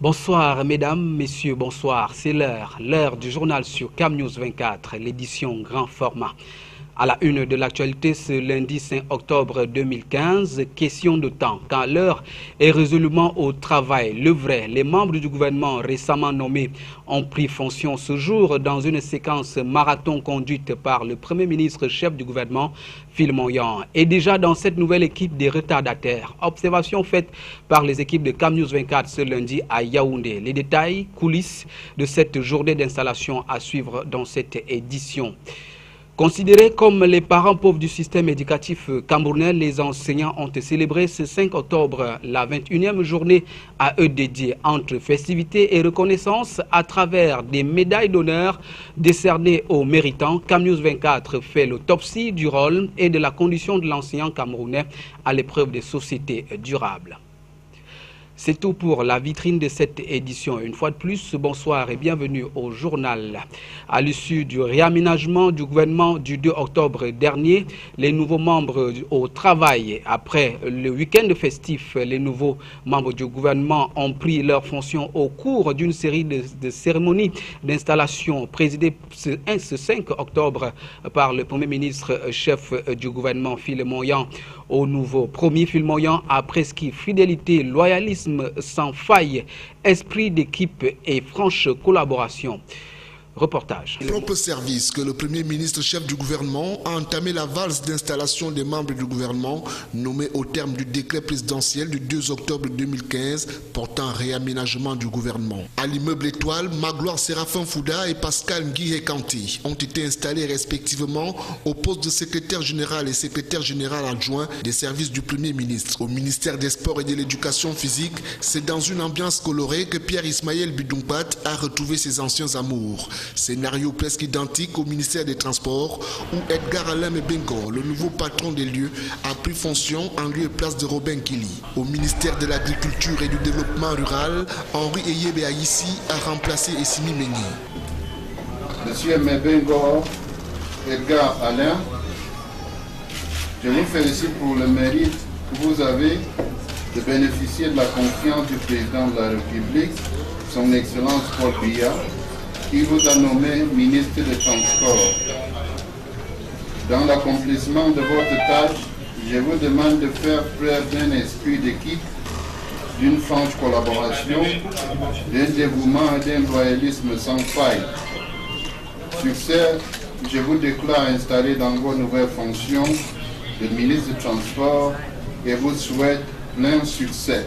Bonsoir mesdames, messieurs, bonsoir. C'est l'heure du journal sur Cam News 24, l'édition grand format. À la une de l'actualité ce lundi 5 octobre 2015, question de temps. Quand l'heure est résolument au travail, le vrai, les membres du gouvernement récemment nommés ont pris fonction ce jour dans une séquence marathon conduite par le Premier ministre chef du gouvernement, Phil Monyan. Et déjà dans cette nouvelle équipe des retardataires, observation faite par les équipes de Cam News 24 ce lundi à Yaoundé. Les détails, coulisses de cette journée d'installation à suivre dans cette édition. Considérés comme les parents pauvres du système éducatif camerounais, les enseignants ont célébré ce 5 octobre la 21e journée à eux dédiée entre festivités et reconnaissance à travers des médailles d'honneur décernées aux méritants. Cam News 24 fait l'autopsie du rôle et de la condition de l'enseignant camerounais à l'épreuve des sociétés durables. C'est tout pour la vitrine de cette édition. Une fois de plus, bonsoir et bienvenue au journal. À l'issue du réaménagement du gouvernement du 2 octobre dernier, les nouveaux membres au travail, après le week-end festif, les nouveaux membres du gouvernement ont pris leurs fonctions au cours d'une série de cérémonies d'installation présidées ce 5 octobre par le Premier ministre chef du gouvernement, Phil Monyan. Au nouveau premier Phil Monyan a prescrit fidélité, loyalisme sans faille, esprit d'équipe et franche collaboration. Reportage. Propre service que le Premier ministre chef du gouvernement a entamé la valse d'installation des membres du gouvernement nommés au terme du décret présidentiel du 2 octobre 2015 portant réaménagement du gouvernement. À l'immeuble Étoile, Magloire Séraphin Fouda et Pascal Nguihé Kanté ont été installés respectivement au poste de secrétaire général et secrétaire général adjoint des services du Premier ministre. Au ministère des Sports et de l'Éducation physique, c'est dans une ambiance colorée que Pierre Ismaël Bidoumpat a retrouvé ses anciens amours. Scénario presque identique au ministère des Transports où Edgar Alain Mebengo, le nouveau patron des lieux, a pris fonction en lieu et place de Robin Kili. Au ministère de l'Agriculture et du Développement rural, Henri Eyebe Aïssi a remplacé Essimi Mengi. Monsieur Mebengo, Edgar Alain, je vous félicite pour le mérite que vous avez de bénéficier de la confiance du président de la République, son Excellence Paul Biya, qui vous a nommé ministre des Transports. Dans l'accomplissement de votre tâche, je vous demande de faire preuve d'un esprit d'équipe, d'une franche collaboration, d'un dévouement et d'un loyalisme sans faille. Sur ce, je vous déclare installé dans vos nouvelles fonctions de ministre des Transports et vous souhaite plein succès.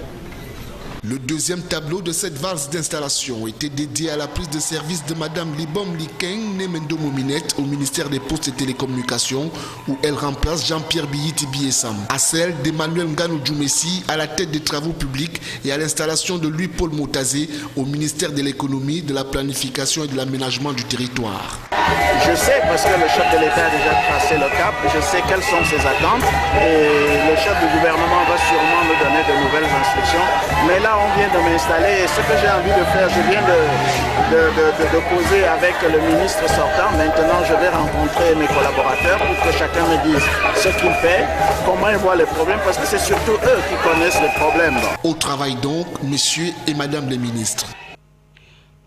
Le deuxième tableau de cette valse d'installation était dédié à la prise de service de Madame Libom Likeng Nemendo Mominette au ministère des Postes et Télécommunications où elle remplace Jean-Pierre Biyiti Biessam. À celle d'Emmanuel Nganou Djoumessi à la tête des travaux publics et à l'installation de Louis-Paul Motazé au ministère de l'économie, de la planification et de l'aménagement du territoire. Je sais parce que le chef de l'État a déjà tracé le cap, je sais quelles sont ses attentes et le chef du gouvernement va sûrement nous donner de nouvelles instructions. Mais là, on vient de m'installer et ce que j'ai envie de faire, je viens de causer avec le ministre sortant. Maintenant, je vais rencontrer mes collaborateurs pour que chacun me dise ce qu'il fait, comment il voit les problèmes, parce que c'est surtout eux qui connaissent les problèmes. Au travail donc, messieurs et madame les ministres.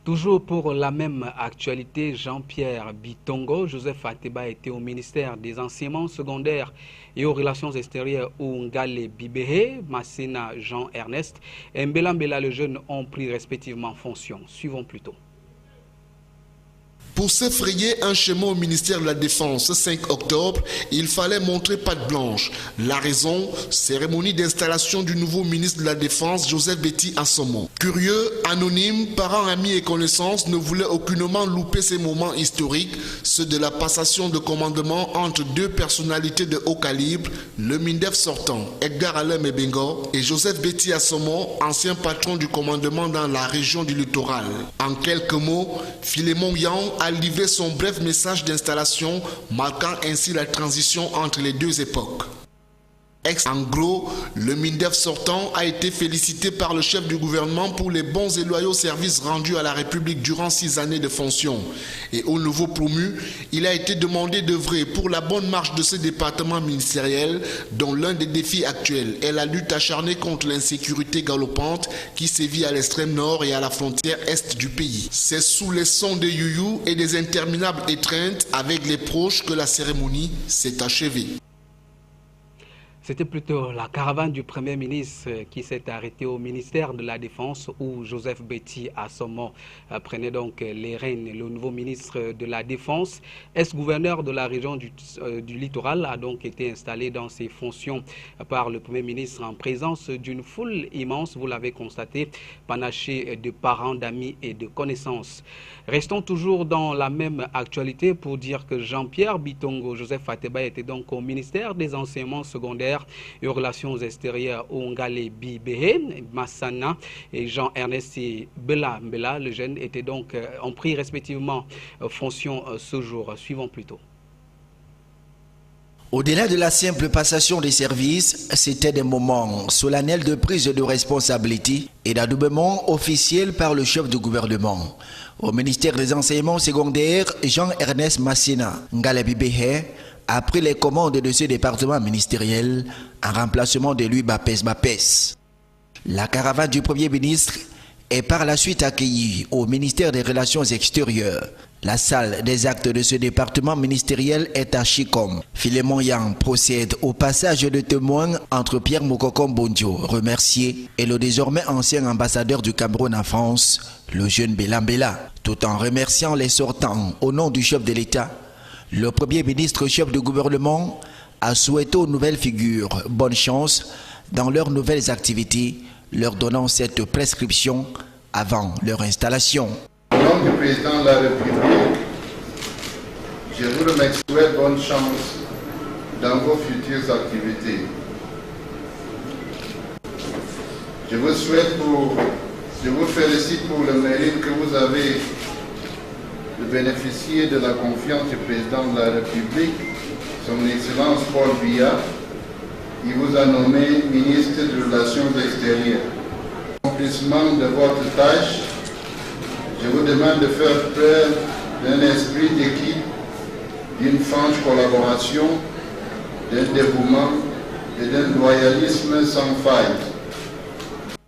Toujours pour la même actualité, Jean-Pierre Bitongo, Joseph Ateba était au ministère des Enseignements secondaires et aux Relations extérieures où Ngale Bibehe, Massena Jean-Ernest et Mbela Mbela le jeune ont pris respectivement fonction. Suivons plutôt. Pour se frayer un chemin au ministère de la Défense 5 octobre, il fallait montrer patte blanche. La raison, cérémonie d'installation du nouveau ministre de la Défense, Joseph Betty Assomo. Curieux, anonyme, parents, amis et connaissances ne voulaient aucunement louper ces moments historiques, ceux de la passation de commandement entre deux personnalités de haut calibre, le MINDEF sortant, Edgar Alain Mebengo, et Joseph Betty Assomo, ancien patron du commandement dans la région du littoral. En quelques mots, Philémon Yang a livré son bref message d'installation, marquant ainsi la transition entre les deux époques. En gros, le MINDEF sortant a été félicité par le chef du gouvernement pour les bons et loyaux services rendus à la République durant 6 années de fonction. Et au nouveau promu, il a été demandé d'œuvrer pour la bonne marche de ce département ministériel, dont l'un des défis actuels est la lutte acharnée contre l'insécurité galopante qui sévit à l'extrême nord et à la frontière est du pays. C'est sous les sons des youyou et des interminables étreintes avec les proches que la cérémonie s'est achevée. C'était plutôt la caravane du Premier ministre qui s'est arrêtée au ministère de la Défense où Joseph Betty Assomo prenait donc les rênes. Le nouveau ministre de la Défense, ex-gouverneur de la région du littoral, a donc été installé dans ses fonctions par le Premier ministre en présence d'une foule immense, vous l'avez constaté, panachée de parents, d'amis et de connaissances. Restons toujours dans la même actualité pour dire que Jean-Pierre Bitongo Joseph Ateba était donc au ministère des enseignements secondaires et aux relations extérieures Ongale Bibehe, Massana et Jean-Ernest Bella. Le jeune était donc ont pris respectivement fonction ce jour. Suivons plutôt. Au-delà de la simple passation des services, c'était des moments solennels de prise de responsabilité et d'adoubement officiel par le chef du gouvernement. Au ministère des enseignements secondaires, Jean-Ernest Massina Ngalebibehe a pris les commandes de ce département ministériel en remplacement de lui Bapes. La caravane du Premier ministre est par la suite accueillie au ministère des Relations extérieures. La salle des actes de ce département ministériel est à Chikom. Philémon Yang procède au passage de témoins entre Pierre Mokokom Bondio, remercié, et le désormais ancien ambassadeur du Cameroun en France, le jeune Bella, tout en remerciant les sortants au nom du chef de l'État. Le Premier ministre chef du gouvernement a souhaité aux nouvelles figures bonne chance dans leurs nouvelles activités, leur donnant cette prescription avant leur installation. Au nom du président de la République, je vous souhaite bonne chance dans vos futures activités. Je vous félicite pour le mérite que vous avez de bénéficier de la confiance du président de la République, son Excellence Paul Biya. Il vous a nommé ministre des Relations extérieures. L'accomplissement de votre tâche, je vous demande de faire preuve d'un esprit d'équipe, d'une franche collaboration, d'un dévouement et d'un loyalisme sans faille.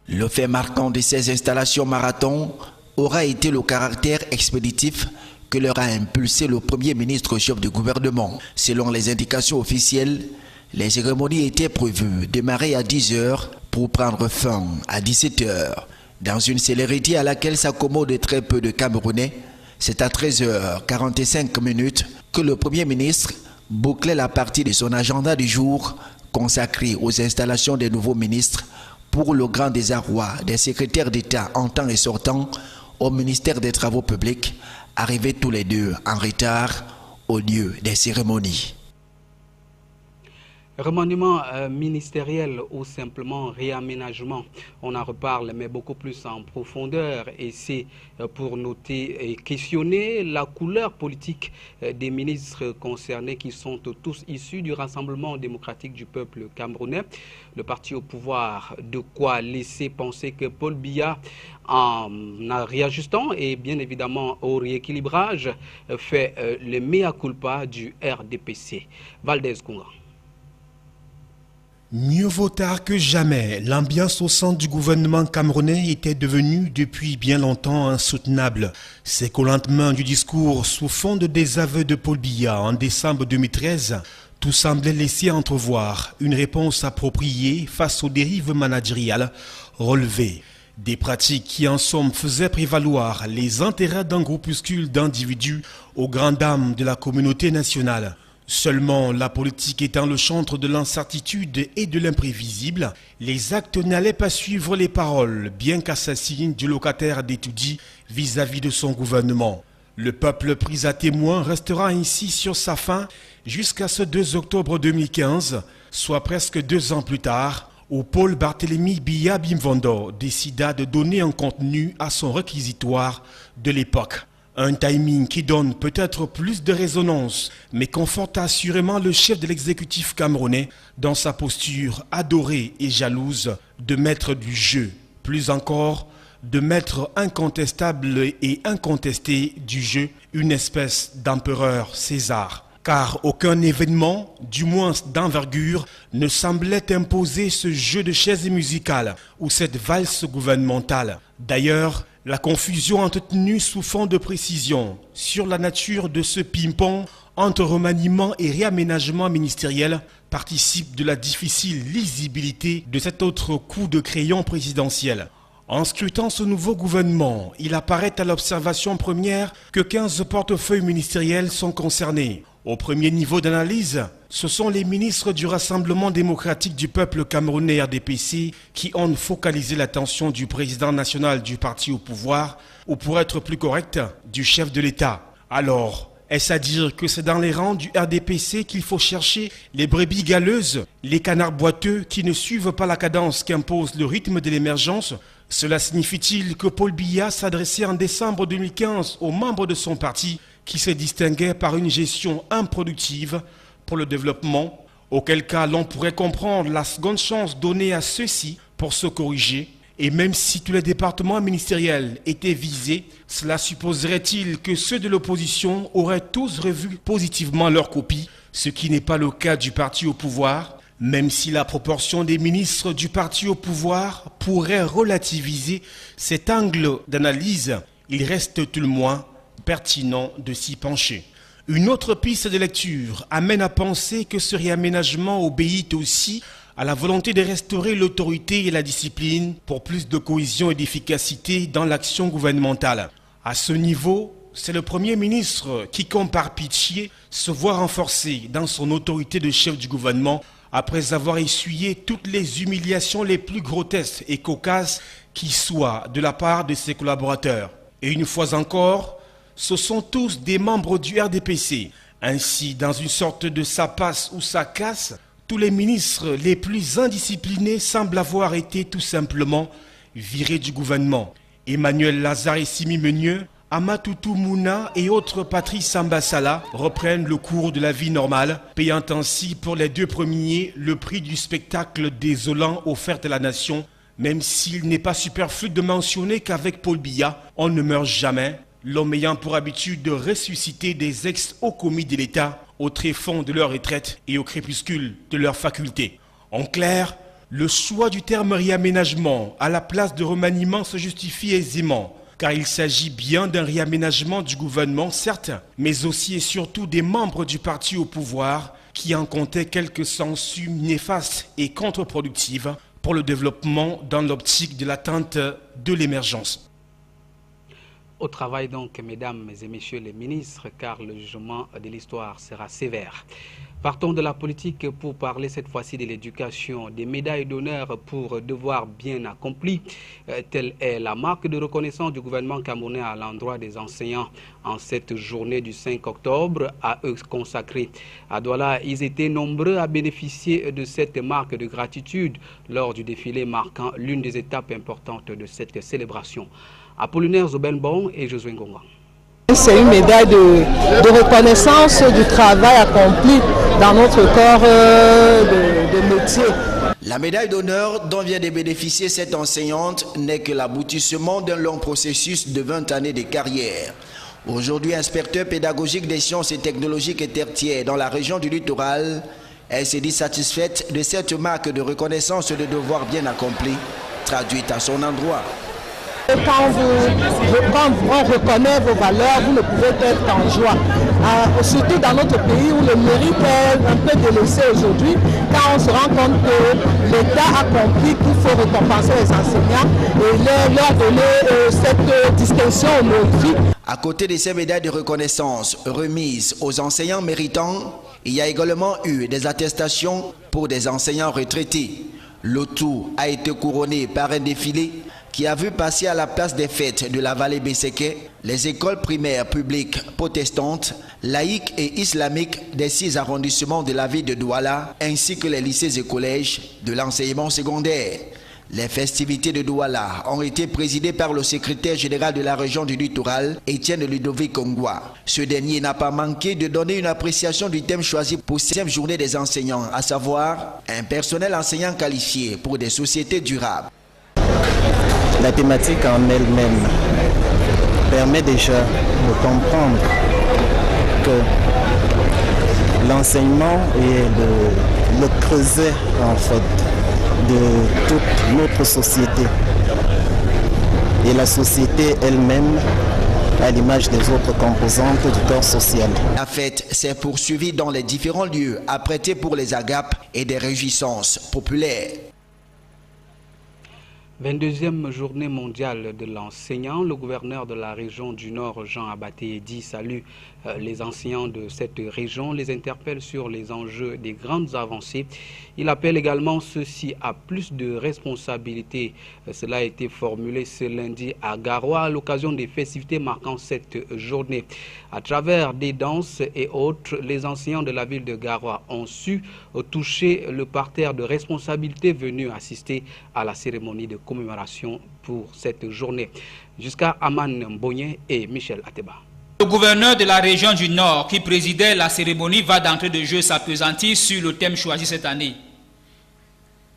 Le fait marquant de ces installations marathon aura été le caractère expéditif que leur a impulsé le Premier ministre chef du gouvernement. Selon les indications officielles, les cérémonies étaient prévues démarrer à 10 h pour prendre fin à 17 h. Dans une célérité à laquelle s'accommodent très peu de Camerounais, c'est à 13 h 45 que le Premier ministre bouclait la partie de son agenda du jour consacrée aux installations des nouveaux ministres pour le grand désarroi des secrétaires d'État entrants et sortants au ministère des Travaux publics, arrivés tous les deux en retard au lieu des cérémonies. Remaniement ministériel ou simplement réaménagement, on en reparle mais beaucoup plus en profondeur et c'est pour noter et questionner la couleur politique des ministres concernés qui sont tous issus du Rassemblement démocratique du peuple camerounais. Le parti au pouvoir, de quoi laisser penser que Paul Biya, en réajustant et bien évidemment au rééquilibrage, fait le mea culpa du RDPC. Valdez Kunga. Mieux vaut tard que jamais, l'ambiance au sein du gouvernement camerounais était devenue depuis bien longtemps insoutenable. C'est qu'au lendemain du discours sous fond de désaveu de Paul Biya en décembre 2013, tout semblait laisser entrevoir une réponse appropriée face aux dérives managériales relevées. Des pratiques qui en somme faisaient prévaloir les intérêts d'un groupuscule d'individus aux grandes dames de la communauté nationale. Seulement, la politique étant le chantre de l'incertitude et de l'imprévisible, les actes n'allaient pas suivre les paroles, bien qu'assassines du locataire d'étudie vis-à-vis de son gouvernement. Le peuple pris à témoin restera ainsi sur sa faim jusqu'à ce 2 octobre 2015, soit presque 2 ans plus tard, où Paul Barthélemy Biya Bimvondo décida de donner un contenu à son réquisitoire de l'époque. Un timing qui donne peut-être plus de résonance, mais conforte assurément le chef de l'exécutif camerounais dans sa posture adorée et jalouse de maître du jeu. Plus encore, de maître incontestable et incontesté du jeu, une espèce d'empereur César. Car aucun événement, du moins d'envergure, ne semblait imposer ce jeu de chaises musicales ou cette valse gouvernementale. D'ailleurs, la confusion entretenue sous fond de précision sur la nature de ce ping-pong entre remaniement et réaménagement ministériel participe de la difficile lisibilité de cet autre coup de crayon présidentiel. En scrutant ce nouveau gouvernement, il apparaît à l'observation première que 15 portefeuilles ministériels sont concernés. Au premier niveau d'analyse, ce sont les ministres du Rassemblement démocratique du peuple camerounais RDPC qui ont focalisé l'attention du président national du parti au pouvoir, ou pour être plus correct, du chef de l'État. Alors, est-ce à dire que c'est dans les rangs du RDPC qu'il faut chercher les brebis galeuses, les canards boiteux qui ne suivent pas la cadence qu'impose le rythme de l'émergence? Cela signifie-t-il que Paul Biya s'adressait en décembre 2015 aux membres de son parti qui se distinguaient par une gestion improductive pour le développement, auquel cas l'on pourrait comprendre la seconde chance donnée à ceux-ci pour se corriger? Et même si tous les départements ministériels étaient visés, cela supposerait-il que ceux de l'opposition auraient tous revu positivement leur copie, ce qui n'est pas le cas du parti au pouvoir? Même si la proportion des ministres du parti au pouvoir pourrait relativiser cet angle d'analyse, il reste tout le moins pertinent de s'y pencher. Une autre piste de lecture amène à penser que ce réaménagement obéit aussi à la volonté de restaurer l'autorité et la discipline pour plus de cohésion et d'efficacité dans l'action gouvernementale. À ce niveau, c'est le Premier ministre qui, comme par pitié, se voit renforcé dans son autorité de chef du gouvernement après avoir essuyé toutes les humiliations les plus grotesques et cocasses qui soient de la part de ses collaborateurs. Et une fois encore, ce sont tous des membres du RDPC. Ainsi, dans une sorte de ça passe ou ça casse, tous les ministres les plus indisciplinés semblent avoir été tout simplement virés du gouvernement. Emmanuel Lazare et Simi Meunieu, Amatoutou Mouna et autres Patrice Ambassala reprennent le cours de la vie normale, payant ainsi pour les deux premiers le prix du spectacle désolant offert à la nation, même s'il n'est pas superflu de mentionner qu'avec Paul Biya, on ne meurt jamais, l'homme ayant pour habitude de ressusciter des ex-hauts commis de l'État au tréfonds de leur retraite et au crépuscule de leurs facultés. En clair, le choix du terme réaménagement à la place de remaniement se justifie aisément, car il s'agit bien d'un réaménagement du gouvernement, certes, mais aussi et surtout des membres du parti au pouvoir qui en comptaient quelques sensus néfastes et contre-productives pour le développement dans l'optique de l'atteinte de l'émergence. Au travail donc, mesdames et messieurs les ministres, car le jugement de l'histoire sera sévère. Partons de la politique pour parler cette fois-ci de l'éducation, des médailles d'honneur pour devoir bien accompli. Telle est la marque de reconnaissance du gouvernement camerounais à l'endroit des enseignants en cette journée du 5 octobre à eux consacrée. À Douala, ils étaient nombreux à bénéficier de cette marque de gratitude lors du défilé marquant l'une des étapes importantes de cette célébration. Apollinaire Zobenbon et Josué Ngonga. C'est une médaille de reconnaissance du travail accompli dans notre corps de métier. La médaille d'honneur dont vient de bénéficier cette enseignante n'est que l'aboutissement d'un long processus de 20 années de carrière. Aujourd'hui inspecteur pédagogique des sciences et technologiques et tertiaires dans la région du littoral, elle s'est dit satisfaite de cette marque de reconnaissance de devoir bien accompli, traduite à son endroit. Quand on reconnaît vos valeurs, vous ne pouvez être en joie. Surtout dans notre pays où le mérite est un peu délaissé aujourd'hui, quand on se rend compte que l'État a compris qu'il faut récompenser les enseignants et leur donner cette distinction honorifique. À côté de ces médailles de reconnaissance remises aux enseignants méritants, il y a également eu des attestations pour des enseignants retraités. Le tout a été couronné par un défilé qui a vu passer à la place des fêtes de la vallée Besséké les écoles primaires publiques protestantes, laïques et islamiques des 6 arrondissements de la ville de Douala, ainsi que les lycées et collèges de l'enseignement secondaire. Les festivités de Douala ont été présidées par le secrétaire général de la région du littoral, Étienne Ludovic Kongwa. Ce dernier n'a pas manqué de donner une appréciation du thème choisi pour cette 6e journée des enseignants, à savoir un personnel enseignant qualifié pour des sociétés durables. La thématique en elle-même permet déjà de comprendre que l'enseignement est le creuset en fait de toute notre société. Et la société elle-même à l'image des autres composantes du corps social. La fête s'est poursuivie dans les différents lieux apprêtés pour les agapes et des réjouissances populaires. 22e journée mondiale de l'enseignant, le gouverneur de la région du Nord, Jean Abaté, dit salue les enseignants de cette région, les interpelle sur les enjeux des grandes avancées. Il appelle également ceux-ci à plus de responsabilités. Cela a été formulé ce lundi à Garoua à l'occasion des festivités marquant cette journée. À travers des danses et autres, les enseignants de la ville de Garoua ont su toucher le parterre de responsabilités venu assister à la cérémonie de commémoration pour cette journée. Jusqu'à Aman Mbonye et Michel Ateba. Le gouverneur de la région du Nord qui présidait la cérémonie va d'entrée de jeu s'appesantir sur le thème choisi cette année.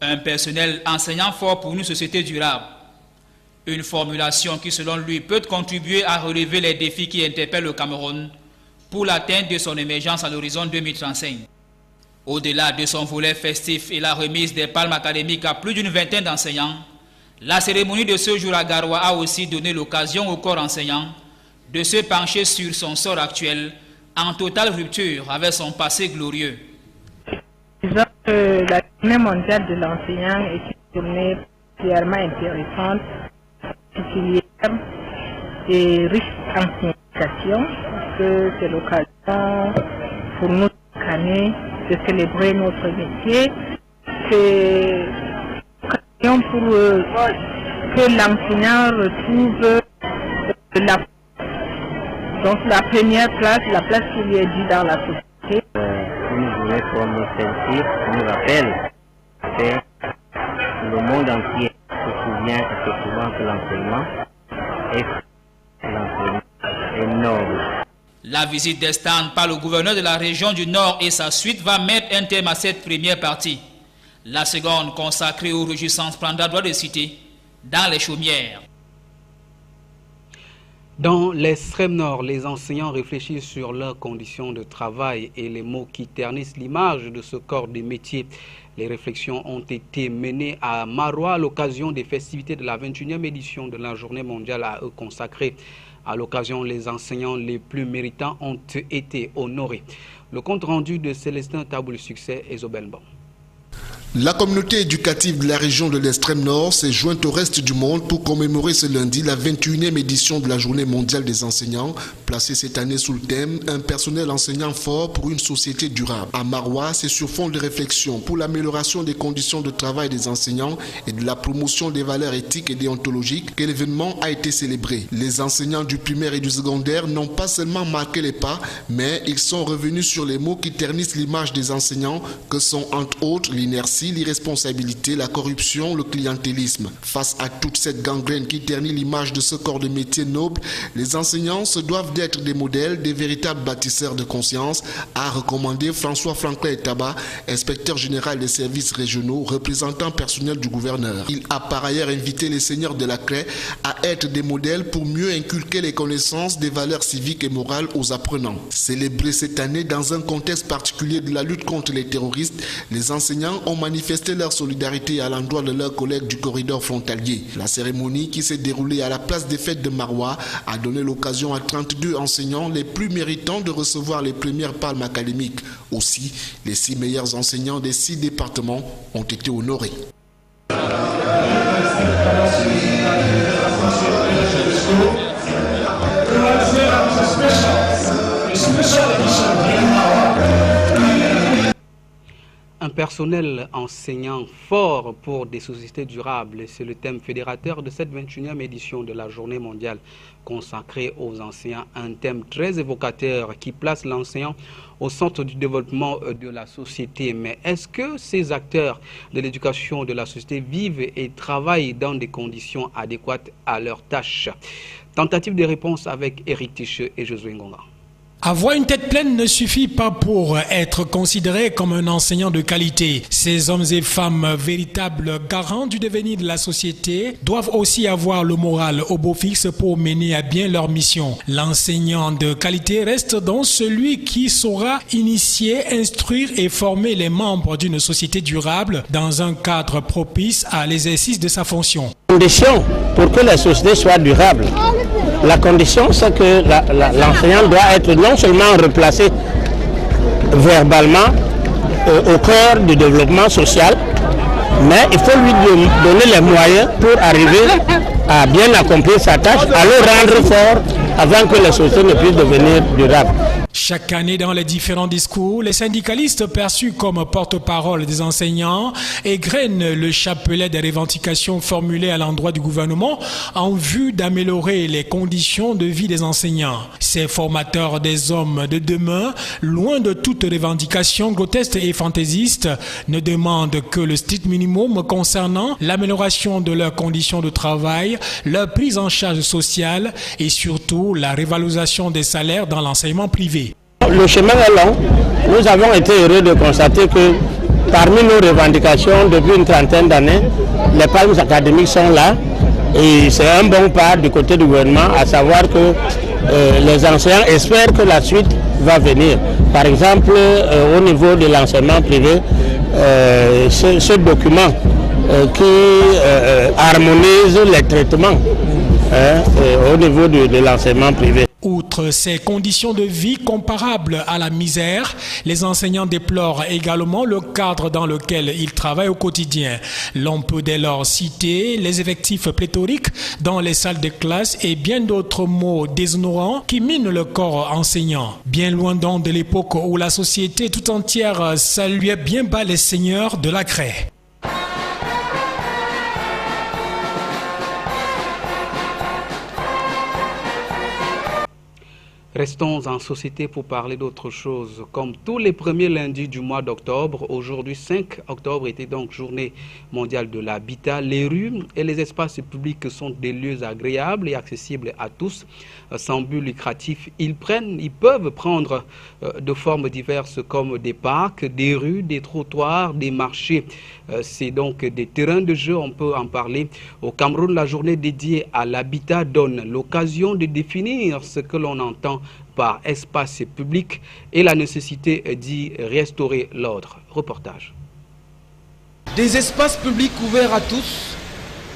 Un personnel enseignant fort pour une société durable. Une formulation qui, selon lui, peut contribuer à relever les défis qui interpellent le Cameroun pour l'atteinte de son émergence à l'horizon 2035. Au-delà de son volet festif et la remise des palmes académiques à plus d'une vingtaine d'enseignants, la cérémonie de ce jour à Garoua a aussi donné l'occasion au corps enseignant de se pencher sur son sort actuel en totale rupture avec son passé glorieux. Disons que la journée mondiale de l'enseignant est une journée particulièrement intéressante, particulière et riche en signification, que c'est l'occasion pour nous chaque année de célébrer notre métier. C'est l'occasion pour que l'enseignant retrouve la première place, la place qui lui est due dans la société. Une journée comme celle-ci nous rappelle que le monde entier se souvient effectivement que l'enseignement est noble. La visite des stands par le gouverneur de la région du Nord et sa suite va mettre un terme à cette première partie. La seconde, consacrée aux réjouissances, prendra droit de cité dans les chaumières. Dans l'extrême nord, les enseignants réfléchissent sur leurs conditions de travail et les mots qui ternissent l'image de ce corps de métier. Les réflexions ont été menées à Maroua à l'occasion des festivités de la 21e édition de la journée mondiale à eux consacrée. À l'occasion, les enseignants les plus méritants ont été honorés. Le compte rendu de Célestin Taboul Succès et Zobelbon. La communauté éducative de la région de l'extrême nord s'est jointe au reste du monde pour commémorer ce lundi la 21e édition de la journée mondiale des enseignants, placée cette année sous le thème « Un personnel enseignant fort pour une société durable ». À Maroua, c'est sur fond de réflexion pour l'amélioration des conditions de travail des enseignants et de la promotion des valeurs éthiques et déontologiques que l'événement a été célébré. Les enseignants du primaire et du secondaire n'ont pas seulement marqué les pas, mais ils sont revenus sur les mots qui ternissent l'image des enseignants que sont entre autres l'inertie, l'irresponsabilité, la corruption, le clientélisme. Face à toute cette gangrène qui ternit l'image de ce corps de métier noble, les enseignants se doivent d'être des modèles, des véritables bâtisseurs de conscience, a recommandé François Franklin Etaba, inspecteur général des services régionaux, représentant personnel du gouverneur. Il a par ailleurs invité les seigneurs de la CRE à être des modèles pour mieux inculquer les connaissances des valeurs civiques et morales aux apprenants. Célébré cette année dans un contexte particulier de la lutte contre les terroristes, les enseignants ont manifesté leur solidarité à l'endroit de leurs collègues du corridor frontalier. La cérémonie qui s'est déroulée à la place des fêtes de Maroua a donné l'occasion à 32 enseignants les plus méritants de recevoir les premières palmes académiques. Aussi, les 6 meilleurs enseignants des 6 départements ont été honorés. Un personnel personnel enseignant fort pour des sociétés durables, c'est le thème fédérateur de cette 21e édition de la Journée mondiale consacrée aux enseignants. Un thème très évocateur qui place l'enseignant au centre du développement de la société. Mais est-ce que ces acteurs de l'éducation de la société vivent et travaillent dans des conditions adéquates à leurs tâches? Tentative de réponse avec Eric Tiche et Josué Ngonga. Avoir une tête pleine ne suffit pas pour être considéré comme un enseignant de qualité. Ces hommes et femmes, véritables garants du devenir de la société, doivent aussi avoir le moral au beau fixe pour mener à bien leur mission. L'enseignant de qualité reste donc celui qui saura initier, instruire et former les membres d'une société durable dans un cadre propice à l'exercice de sa fonction. Condition pour que la société soit durable. La condition, c'est que l'enseignant doit être non seulement replacé verbalement au cœur du développement social, mais il faut lui donner les moyens pour arriver à bien accomplir sa tâche, à le rendre fort avant que la société ne puisse devenir durable. Chaque année, dans les différents discours, les syndicalistes perçus comme porte-parole des enseignants égrènent le chapelet des revendications formulées à l'endroit du gouvernement en vue d'améliorer les conditions de vie des enseignants. Ces formateurs des hommes de demain, loin de toute revendication grotesque et fantaisiste, ne demandent que le strict minimum concernant l'amélioration de leurs conditions de travail, leur prise en charge sociale et surtout la revalorisation des salaires dans l'enseignement privé. Le chemin est long. Nous avons été heureux de constater que parmi nos revendications, depuis une trentaine d'années, les palmes académiques sont là. Et c'est un bon pas du côté du gouvernement, à savoir que les enseignants espèrent que la suite va venir. Par exemple, au niveau de l'enseignement privé, ce document qui harmonise les traitements au niveau de l'enseignement privé. Outre ces conditions de vie comparables à la misère, les enseignants déplorent également le cadre dans lequel ils travaillent au quotidien. L'on peut dès lors citer les effectifs pléthoriques dans les salles de classe et bien d'autres mots déshonorants qui minent le corps enseignant. Bien loin donc de l'époque où la société tout entière saluait bien bas les seigneurs de la craie. Restons en société pour parler d'autre chose. Comme tous les premiers lundis du mois d'octobre, aujourd'hui 5 octobre était donc journée mondiale de l'habitat. Les rues et les espaces publics sont des lieux agréables et accessibles à tous, sans but lucratif. Ils peuvent prendre de formes diverses comme des parcs, des rues, des trottoirs, des marchés. C'est donc des terrains de jeu, on peut en parler. Au Cameroun, la journée dédiée à l'habitat donne l'occasion de définir ce que l'on entend par espace public et la nécessité d'y restaurer l'ordre. Reportage. Des espaces publics ouverts à tous,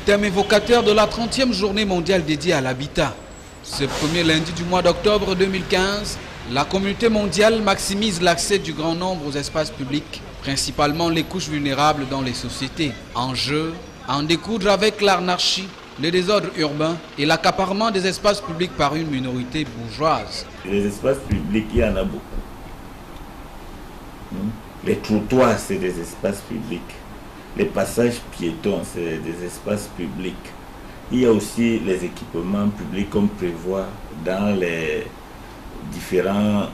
thème évocateur de la 30e journée mondiale dédiée à l'habitat. Ce premier lundi du mois d'octobre 2015, la communauté mondiale maximise l'accès du grand nombre aux espaces publics, principalement les couches vulnérables dans les sociétés. Enjeu, en découdre avec l'anarchie, le désordre urbain et l'accaparement des espaces publics par une minorité bourgeoise. Les espaces publics, il y en a beaucoup. Les trottoirs, c'est des espaces publics. Les passages piétons, c'est des espaces publics. Il y a aussi les équipements publics qu'on prévoit dans les différents...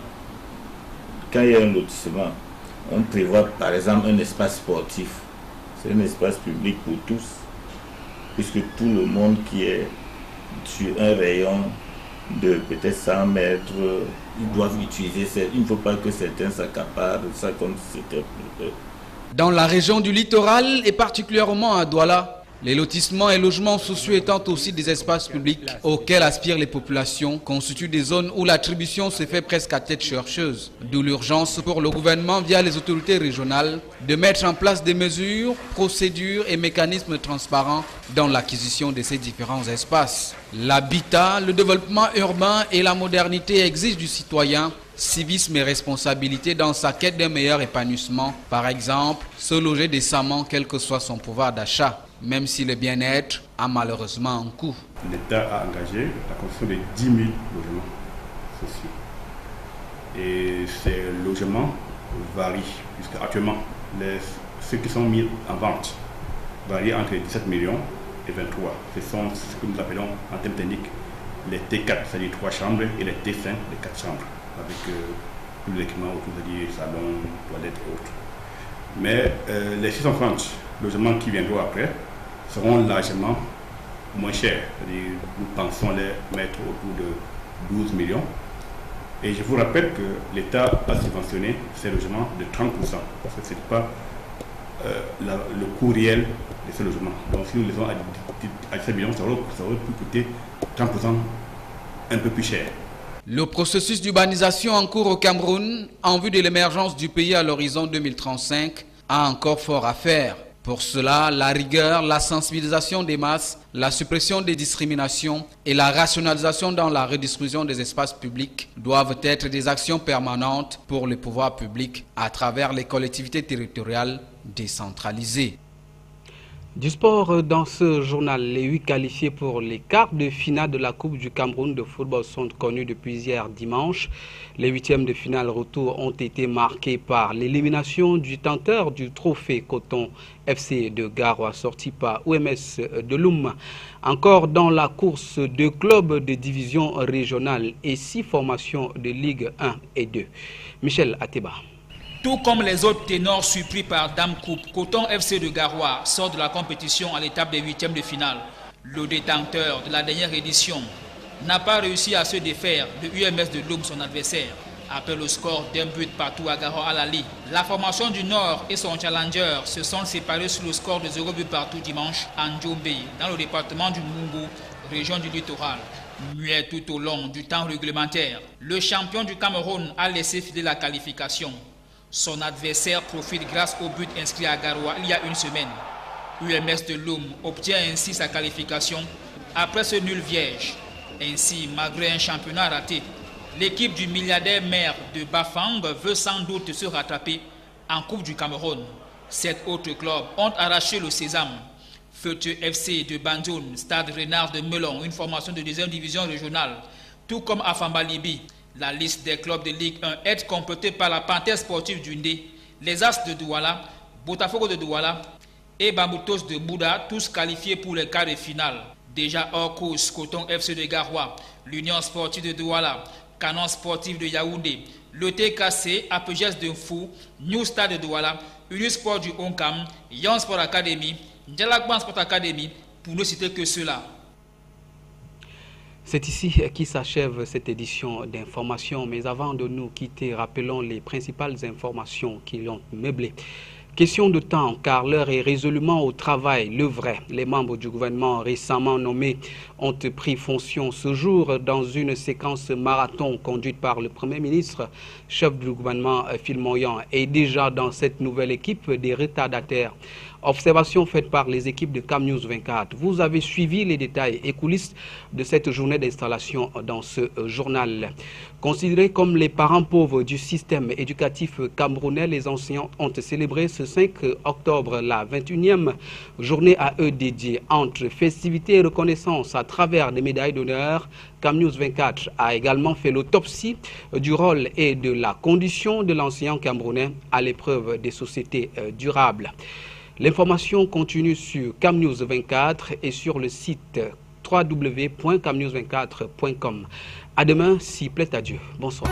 Quand il y a un lotissement, on prévoit par exemple un espace sportif. C'est un espace public pour tous, puisque tout le monde qui est sur un rayon de peut-être 100 mètres, ils doivent utiliser ça. Il ne faut pas que certains s'accaparent ça comme si c'était pour eux. Dans la région du littoral et particulièrement à Douala, les lotissements et logements sociaux étant aussi des espaces publics auxquels aspirent les populations, constituent des zones où l'attribution se fait presque à tête chercheuse. D'où l'urgence pour le gouvernement via les autorités régionales de mettre en place des mesures, procédures et mécanismes transparents dans l'acquisition de ces différents espaces. L'habitat, le développement urbain et la modernité exigent du citoyen civisme et responsabilité dans sa quête d'un meilleur épanouissement. Par exemple, se loger décemment quel que soit son pouvoir d'achat, même si le bien-être a malheureusement un coût. L'État a engagé la construction de 10 000 logements sociaux. Et ces logements varient, puisque actuellement les ceux qui sont mis en vente varient entre 17 millions et 23. Ce sont ce que nous appelons en termes techniques les T4, c'est-à-dire 3 chambres, et les T5, les 4 chambres, avec tous les équipements autour, c'est-à-dire salon, toilettes et autres. Mais les 630 logements qui viendront après seront largement moins chers. C'est-à-dire, nous pensons les mettre autour de 12 millions. Et je vous rappelle que l'État a subventionné ces logements de 30%, parce que ce n'est pas le coût réel de ces logements. Donc si nous les avons à 17 millions, ça aurait pu coûter 30% un peu plus cher. Le processus d'urbanisation en cours au Cameroun, en vue de l'émergence du pays à l'horizon 2035, a encore fort à faire. Pour cela, la rigueur, la sensibilisation des masses, la suppression des discriminations et la rationalisation dans la redistribution des espaces publics doivent être des actions permanentes pour le pouvoir public à travers les collectivités territoriales décentralisées. Du sport dans ce journal, les 8 qualifiés pour les quarts de finale de la Coupe du Cameroun de football sont connus depuis hier dimanche. Les 8e de finale retour ont été marqués par l'élimination du tenteur du trophée Coton FC de Garoua sorti par OMS de Loum. Encore dans la course, 2 clubs de division régionale et 6 formations de Ligue 1 et 2. Michel Ateba. Tout comme les autres ténors surpris par Dame Coupe, Coton FC de Garoua sort de la compétition à l'étape des 8e de finale. Le détenteur de la dernière édition n'a pas réussi à se défaire de UMS de Loum, son adversaire, après le score d'un but partout à Garoua Alali. La formation du Nord et son challenger se sont séparés sur le score de 0 but partout dimanche à Ndjombe, dans le département du Mungu, région du littoral. Muet tout au long du temps réglementaire, le champion du Cameroun a laissé filer la qualification. Son adversaire profite grâce au but inscrit à Garoua il y a une semaine. UMS de Loum obtient ainsi sa qualification après ce nul vierge. Ainsi, malgré un championnat raté, l'équipe du milliardaire maire de Bafang veut sans doute se rattraper en Coupe du Cameroun. 7 autres clubs ont arraché le sésame. Feuteux FC de Bandoun, Stade Renard de Melon, une formation de 2e division régionale, tout comme Afamba Libi. La liste des clubs de Ligue 1 est complétée par la Panthère sportive du Ndé, les As de Douala, Botafogo de Douala et Bamboutos de Bouddha, tous qualifiés pour les quarts de finale. Déjà hors course, Coton FC de Garoua, l'Union sportive de Douala, Canon sportif de Yaoundé, le TKC, Apegès de Fou, New Stade de Douala, Unisport du Onkam, Yon Sport Academy, Ndjalakban Sport Academy, pour ne citer que cela. C'est ici qui s'achève cette édition d'information. Mais avant de nous quitter, rappelons les principales informations qui l'ont meublé. Question de temps, car l'heure est résolument au travail. Le vrai, les membres du gouvernement récemment nommés ont pris fonction ce jour dans une séquence marathon conduite par le Premier ministre, chef du gouvernement Phil Moyan, et déjà dans cette nouvelle équipe des retardataires. Observation faite par les équipes de Cam News 24. Vous avez suivi les détails et coulisses de cette journée d'installation dans ce journal. Considérés comme les parents pauvres du système éducatif camerounais, les enseignants ont célébré ce 5 octobre la 21e journée à eux dédiée. Entre festivités et reconnaissance à travers des médailles d'honneur, Cam News 24 a également fait l'autopsie du rôle et de la condition de l'enseignant camerounais à l'épreuve des sociétés durables. L'information continue sur Cam News 24 et sur le site www.camnews24.com. À demain, s'il plaît à Dieu. Bonsoir.